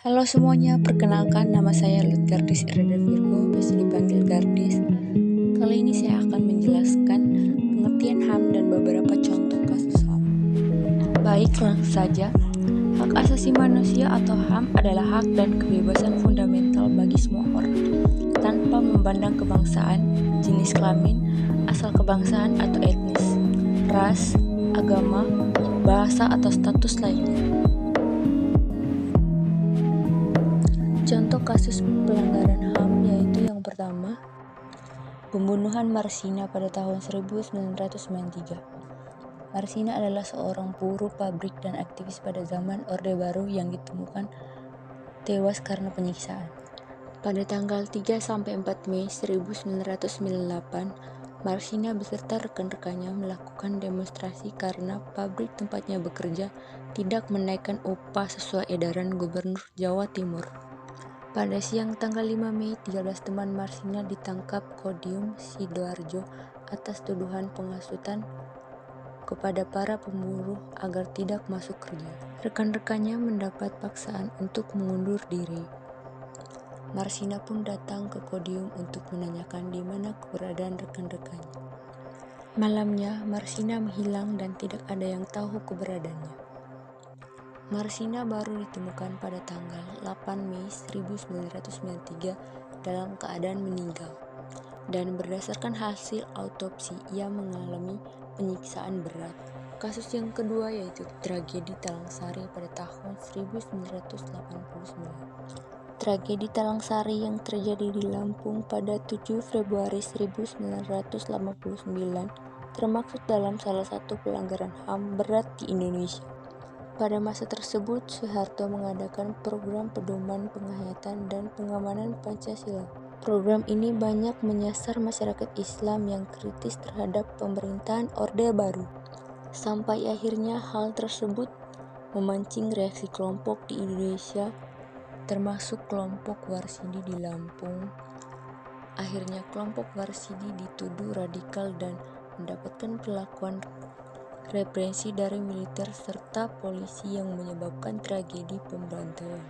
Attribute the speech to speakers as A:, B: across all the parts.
A: Halo semuanya, perkenalkan nama saya Lutgardis Irada Virgo, biasa dipanggil Gardis. Kali ini saya akan menjelaskan pengertian HAM dan beberapa contoh kasus HAM. Baik, langsung saja. Hak asasi manusia atau HAM adalah hak dan kebebasan fundamental bagi semua orang, tanpa memandang kebangsaan, jenis kelamin, asal kebangsaan atau etnis, ras, agama, bahasa atau status lainnya. Contoh kasus pelanggaran HAM yaitu yang pertama, pembunuhan Marsina pada tahun 1993. Marsina adalah seorang buruh pabrik dan aktivis pada zaman Orde Baru yang ditemukan tewas karena penyiksaan. Pada tanggal 3-4 Mei 1998, Marsina beserta rekan-rekannya melakukan demonstrasi karena pabrik tempatnya bekerja tidak menaikkan upah sesuai edaran Gubernur Jawa Timur. Pada siang tanggal 5 Mei, 13 teman Marsina ditangkap Kodim Sidoarjo atas tuduhan penghasutan kepada para pemburuh agar tidak masuk kerja. Rekan-rekannya mendapat paksaan untuk mengundur diri. Marsina pun datang ke Kodim untuk menanyakan di mana keberadaan rekan-rekannya. Malamnya, Marsina menghilang dan tidak ada yang tahu keberadaannya. Marsina baru ditemukan pada tanggal 8 Mei 1993 dalam keadaan meninggal. Dan berdasarkan hasil autopsi, ia mengalami penyiksaan berat. Kasus yang kedua yaitu tragedi Talangsari pada tahun 1989. Tragedi Talangsari yang terjadi di Lampung pada 7 Februari 1989 termaksud dalam salah satu pelanggaran HAM berat di Indonesia. Pada masa tersebut, Soeharto mengadakan program pedoman penghayatan dan pengamanan Pancasila. Program ini banyak menyasar masyarakat Islam yang kritis terhadap pemerintahan Orde Baru. Sampai akhirnya hal tersebut memancing reaksi kelompok di Indonesia, termasuk kelompok Warsidi di Lampung. Akhirnya kelompok Warsidi dituduh radikal dan mendapatkan perlakuan represi dari militer serta polisi yang menyebabkan tragedi pembantaian.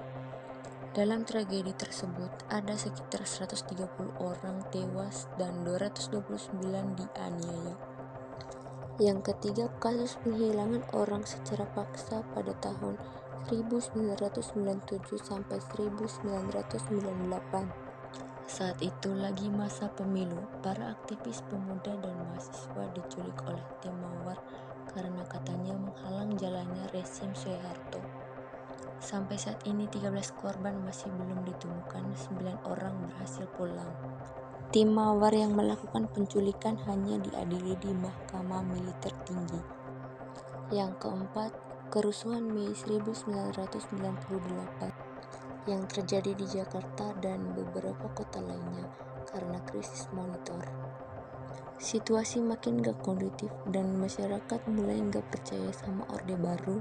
A: Dalam tragedi tersebut ada sekitar 130 orang tewas dan 229 dianiaya. Yang ketiga, kasus penghilangan orang secara paksa pada tahun 1997 sampai 1998. Saat itu lagi masa pemilu, para aktivis pemuda dan mahasiswa diculik oleh tim Mawar karena katanya menghalang jalannya rezim Soeharto. Sampai saat ini 13 korban masih belum ditemukan, 9 orang berhasil pulang. Tim Mawar yang melakukan penculikan hanya diadili di Mahkamah Militer Tinggi. Yang keempat, kerusuhan Mei 1998 yang terjadi di Jakarta dan beberapa kota lainnya karena krisis monitor. Situasi makin gak kondusif dan masyarakat mulai gak percaya sama Orde Baru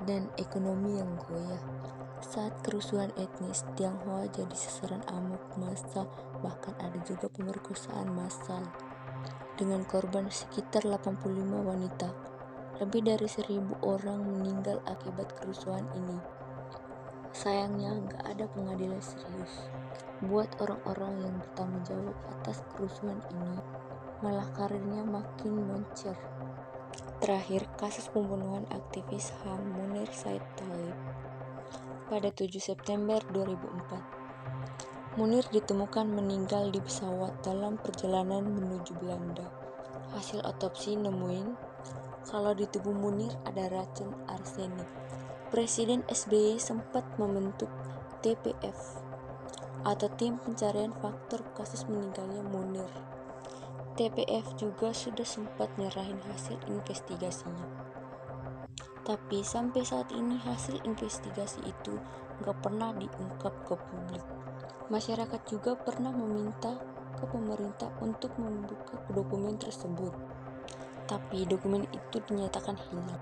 A: dan ekonomi yang goyah. Saat kerusuhan etnis, Tionghoa jadi sasaran amuk massa, bahkan ada juga pemerkosaan massal dengan korban sekitar 85 wanita. Lebih dari 1.000 orang meninggal akibat kerusuhan ini. Sayangnya gak ada pengadilan serius buat orang-orang yang bertanggung jawab atas kerusuhan ini, malah karirnya makin moncer. Terakhir, kasus pembunuhan aktivis HAM Munir Said Talib pada 7 September 2004. Munir ditemukan meninggal di pesawat dalam perjalanan menuju Belanda. Hasil otopsi nemuin kalau di tubuh Munir ada racun arsenik. Presiden SBY sempat membentuk TPF atau Tim Pencarian Faktor kasus meninggalnya Munir. TPF juga sudah sempat nyerahin hasil investigasinya. Tapi sampai saat ini hasil investigasi itu gak pernah diungkap ke publik. Masyarakat juga pernah meminta ke pemerintah untuk membuka dokumen tersebut. Tapi dokumen itu dinyatakan hilang.